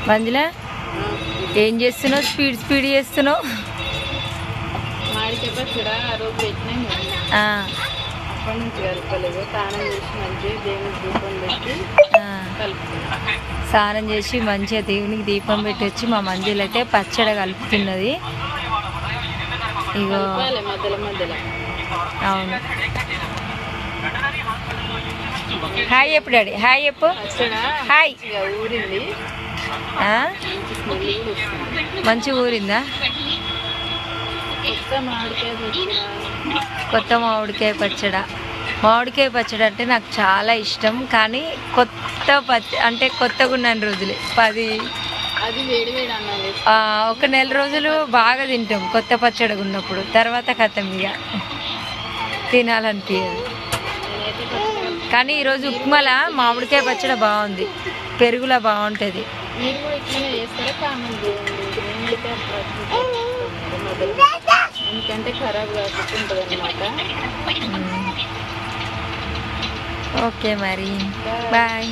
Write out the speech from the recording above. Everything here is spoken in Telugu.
మంజుల ఏం చేస్తున్నావు? స్పీడ్ చేస్తున్నావు. మామిడికాయ పచ్చడి ఆ రోజు పెట్టినాం కదా, అప్పటి నుంచి కలపలేదు. స్నానం చేసి మంచిగా దేవునికి దీపం పెట్టి కలుపుతున్నాం. స్నానం చేసి మంచిగా దేవునికి దీపం పెట్టి వచ్చి మా మంజులు అయితే పచ్చడి కలుపుతున్నది. ఇగో మధ్యలో మధ్యలో. అవును. హాయ్ చెప్పు డాడీ. హాయ్ చెప్పు. హాయ్. ఊరింది, మంచిగా ఊరిందా? కొత్త మామిడికాయ పచ్చడి. మామిడికాయ పచ్చడి అంటే నాకు చాలా ఇష్టం, కానీ అంటే కొత్తగా ఉన్న రోజులే 10 ఒక నెల రోజులు బాగా తింటాం కొత్త పచ్చడి ఉన్నప్పుడు. తర్వాత కథం ఇక తినాలనిపించదు. కానీ ఈరోజు ఉప్మాలా మామిడికాయ పచ్చడి బాగుంది, పెరుగులా బాగుంటుంది. ఎందుకంటే ఖరాబ్ కాకుండా అన్నమాట. ఓకే మరి బాయ్.